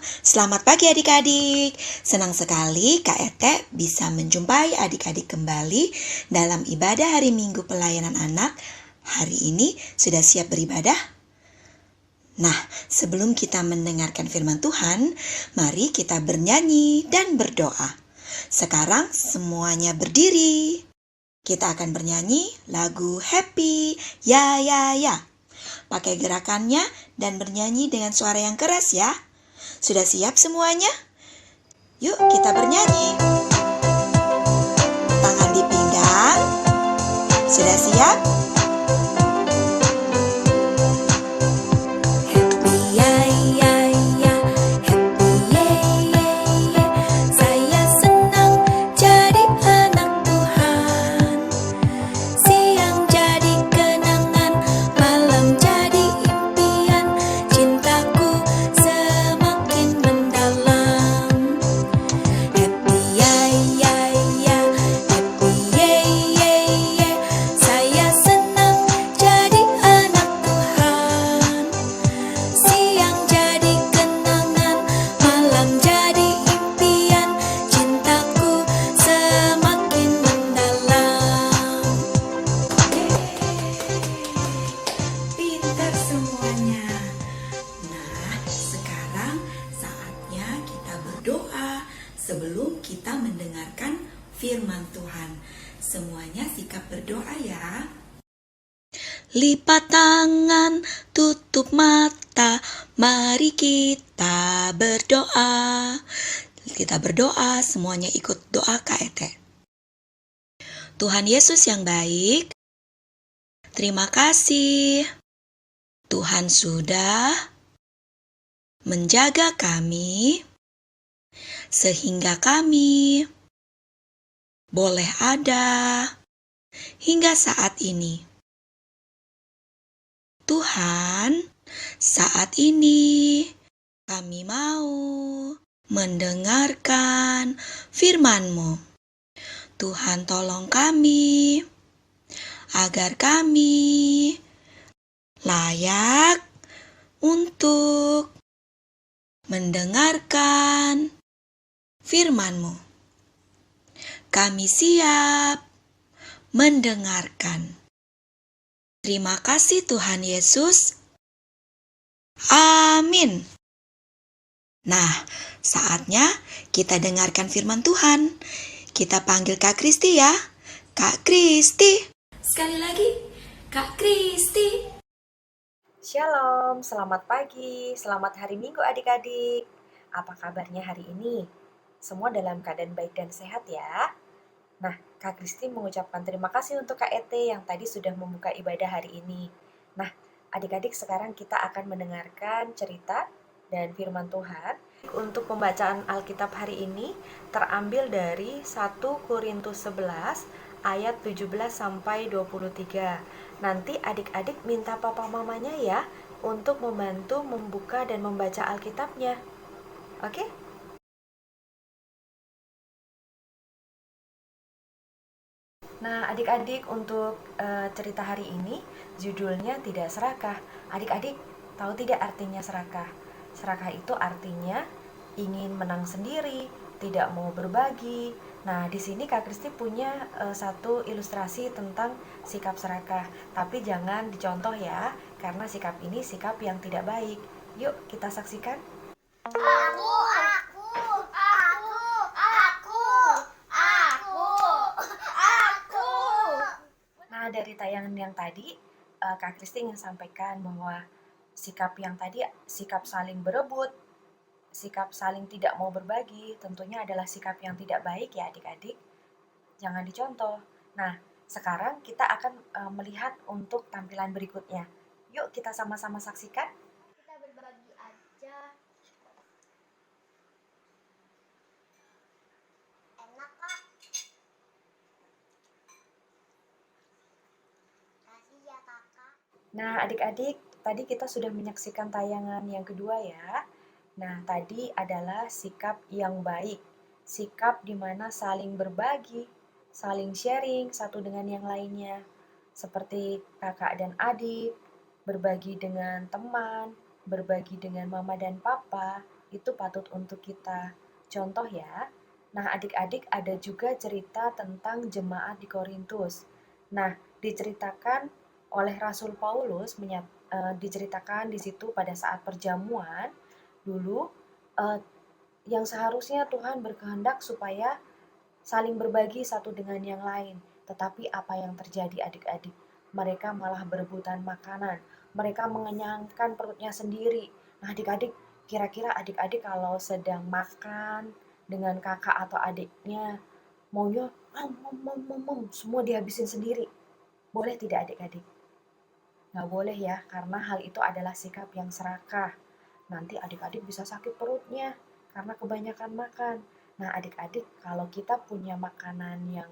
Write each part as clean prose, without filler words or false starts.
Selamat pagi adik-adik. Senang sekali Kak Ete bisa menjumpai adik-adik kembali dalam ibadah hari Minggu pelayanan anak. Hari ini sudah siap beribadah? Nah, sebelum kita mendengarkan firman Tuhan, mari kita bernyanyi dan berdoa. Sekarang semuanya berdiri. Kita akan bernyanyi lagu Happy, ya ya ya. Pakai gerakannya dan bernyanyi dengan suara yang keras ya. Sudah siap semuanya? Yuk kita bernyanyi. Tangan di pinggang. Sudah siap? Sebelum kita mendengarkan firman Tuhan, semuanya sikap berdoa ya. Lipat tangan, tutup mata, mari kita berdoa. Kita berdoa, semuanya ikut doa Kak Ete. Tuhan Yesus yang baik, terima kasih. Tuhan sudah menjaga kami sehingga kami boleh ada hingga saat ini. Tuhan, saat ini kami mau mendengarkan firman-Mu. Tuhan tolong kami agar kami layak untuk mendengarkan firman-Mu. Kami siap mendengarkan. Terima kasih Tuhan Yesus. Amin. Nah, saatnya kita dengarkan firman Tuhan. Kita panggil Kak Kristi ya. Kak Kristi. Sekali lagi, Kak Kristi. Shalom, selamat pagi, selamat hari Minggu adik-adik. Apa kabarnya hari ini? Semua dalam keadaan baik dan sehat ya. Nah, Kak Kristi mengucapkan terima kasih untuk Kak Ete yang tadi sudah membuka ibadah hari ini. Nah, adik-adik sekarang kita akan mendengarkan cerita dan firman Tuhan. Untuk pembacaan Alkitab hari ini terambil dari 1 Korintus 11 ayat 17 sampai 23. Nanti adik-adik minta papa mamanya ya untuk membantu membuka dan membaca Alkitabnya. Oke? Nah, adik-adik untuk cerita hari ini judulnya Tidak Serakah. Adik-adik tahu tidak artinya serakah? Serakah itu artinya ingin menang sendiri, tidak mau berbagi. Nah, di sini Kak Kristi punya satu ilustrasi tentang sikap serakah. Tapi jangan dicontoh ya, karena sikap ini sikap yang tidak baik. Yuk kita saksikan. Nah, dari tayangan yang tadi, Kak Kristi ingin sampaikan bahwa sikap yang tadi, sikap saling berebut, sikap saling tidak mau berbagi, tentunya adalah sikap yang tidak baik ya adik-adik. Jangan dicontoh. Nah, sekarang kita akan melihat untuk tampilan berikutnya. Yuk kita sama-sama saksikan. Kita berbagi aja. Enak kak. Kasih ya kakak. Nah, adik-adik, tadi kita sudah menyaksikan tayangan yang kedua ya. Nah, tadi adalah sikap yang baik. Sikap di mana saling berbagi, saling sharing satu dengan yang lainnya. Seperti kakak dan adik, berbagi dengan teman, berbagi dengan mama dan papa, itu patut untuk kita contoh ya. Nah, adik-adik ada juga cerita tentang jemaat di Korintus. Nah, diceritakan oleh Rasul Paulus, diceritakan di situ pada saat perjamuan, dulu eh, yang seharusnya Tuhan berkehendak supaya saling berbagi satu dengan yang lain. Tetapi apa yang terjadi adik-adik? Mereka malah berebutan makanan. Mereka mengenyangkan perutnya sendiri. Nah adik-adik, kira-kira adik-adik kalau sedang makan dengan kakak atau adiknya, maunya semua dihabisin sendiri. Boleh tidak adik-adik? Nggak boleh ya, karena hal itu adalah sikap yang serakah. Nanti adik-adik bisa sakit perutnya karena kebanyakan makan. Nah, adik-adik, kalau kita punya makanan yang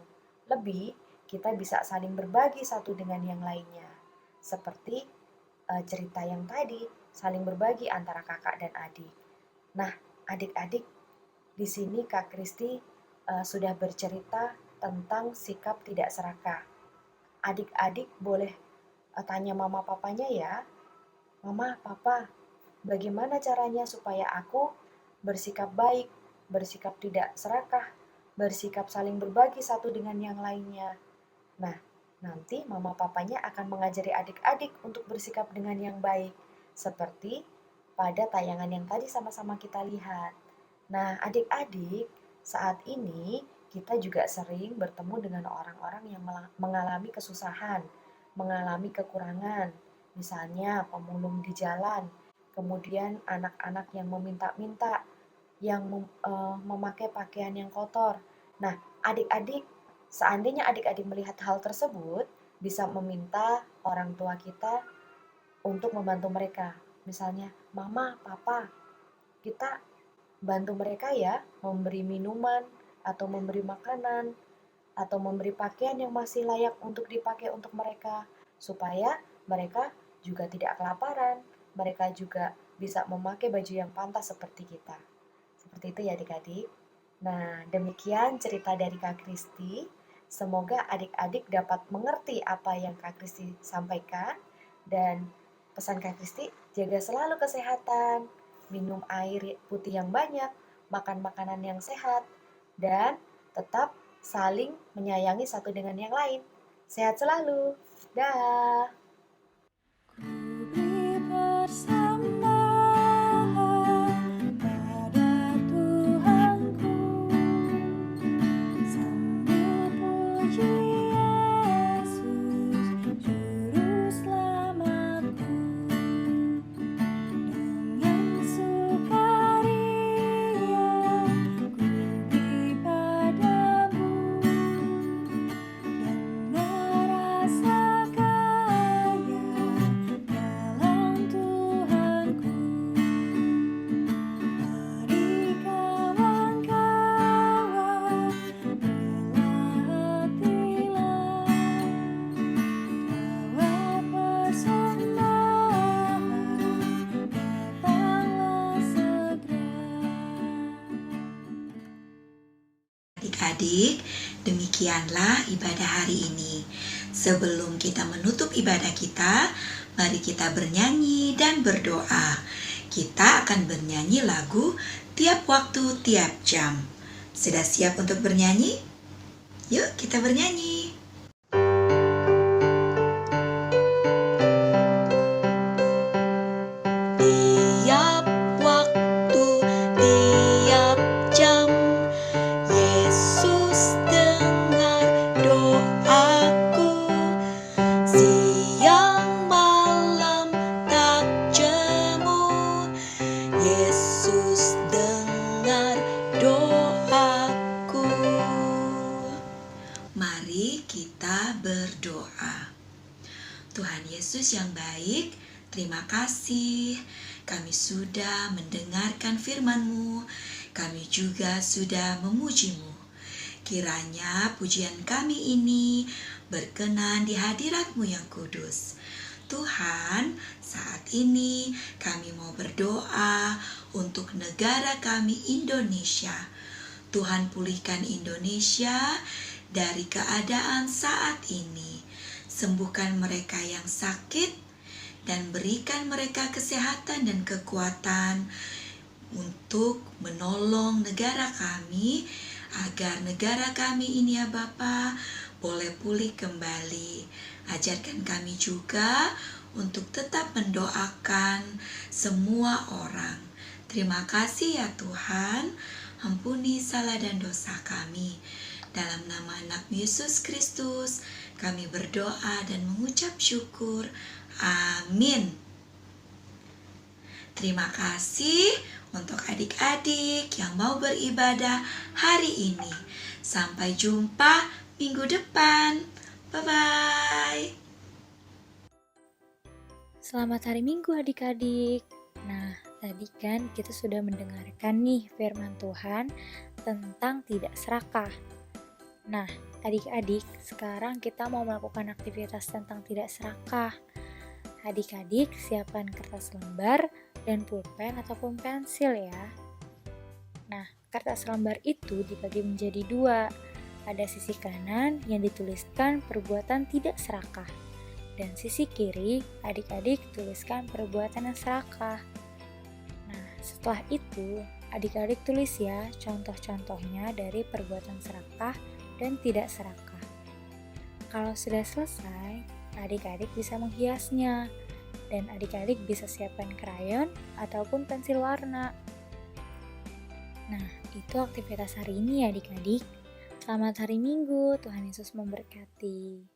lebih, kita bisa saling berbagi satu dengan yang lainnya. Seperti cerita yang tadi, saling berbagi antara kakak dan adik. Nah, adik-adik, di sini Kak Kristi sudah bercerita tentang sikap tidak serakah. Adik-adik boleh tanya mama papanya ya. Mama, papa, bagaimana caranya supaya aku bersikap baik, bersikap tidak serakah, bersikap saling berbagi satu dengan yang lainnya? Nah, nanti mama papanya akan mengajari adik-adik untuk bersikap dengan yang baik, seperti pada tayangan yang tadi sama-sama kita lihat. Nah, adik-adik, saat ini kita juga sering bertemu dengan orang-orang yang mengalami kesusahan, mengalami kekurangan, misalnya pemulung di jalan, kemudian anak-anak yang meminta-minta, yang memakai pakaian yang kotor. Nah, adik-adik, seandainya adik-adik melihat hal tersebut, bisa meminta orang tua kita untuk membantu mereka. Misalnya, Mama, Papa, kita bantu mereka ya, memberi minuman, atau memberi makanan, atau memberi pakaian yang masih layak untuk dipakai untuk mereka, supaya mereka juga tidak kelaparan, mereka juga bisa memakai baju yang pantas seperti kita. Seperti itu ya adik-adik. Nah, demikian cerita dari Kak Kristi. Semoga adik-adik dapat mengerti apa yang Kak Kristi sampaikan. Dan pesan Kak Kristi, jaga selalu kesehatan, minum air putih yang banyak, makan makanan yang sehat, dan tetap saling menyayangi satu dengan yang lain. Sehat selalu. Dah. Adik-adik, demikianlah ibadah hari ini. Sebelum kita menutup ibadah kita, mari kita bernyanyi dan berdoa. Kita akan bernyanyi lagu tiap waktu, tiap jam. Sudah siap untuk bernyanyi? Yuk kita bernyanyi. Tiap waktu, tiap jam, Yesus dengar doaku. Siang malam tak jemu, Yesus dengar doaku. Mari kita berdoa. Tuhan Yesus yang baik, terima kasih kami sudah mendengarkan firman-Mu. Kami juga sudah memuji-Mu. Kiranya pujian kami ini berkenan di hadirat-Mu yang kudus. Tuhan, saat ini kami mau berdoa untuk negara kami Indonesia. Tuhan pulihkan Indonesia dari keadaan saat ini. Sembuhkan mereka yang sakit dan berikan mereka kesehatan dan kekuatan untuk menolong negara kami, agar negara kami ini ya Bapa boleh pulih kembali. Ajarkan kami juga untuk tetap mendoakan semua orang. Terima kasih ya Tuhan, ampuni salah dan dosa kami. Dalam nama anak Yesus Kristus, kami berdoa dan mengucap syukur. Amin. Terima kasih untuk adik-adik yang mau beribadah hari ini. Sampai jumpa minggu depan. Bye-bye. Selamat hari Minggu adik-adik. Nah, tadi kan kita sudah mendengarkan nih firman Tuhan tentang tidak serakah. Nah, adik-adik, sekarang kita mau melakukan aktivitas tentang tidak serakah. Adik-adik, siapkan kertas lembar dan pulpen ataupun pensil ya. Nah, kertas lembar itu dibagi menjadi 2. Ada sisi kanan yang dituliskan perbuatan tidak serakah. Dan sisi kiri, adik-adik tuliskan perbuatan yang serakah. Nah, setelah itu, adik-adik tulis ya contoh-contohnya dari perbuatan serakah dan tidak serakah. Kalau sudah selesai, adik-adik bisa menghiasnya. Dan adik-adik bisa siapkan krayon ataupun pensil warna. Nah, itu aktivitas hari ini ya adik-adik. Selamat hari Minggu, Tuhan Yesus memberkati.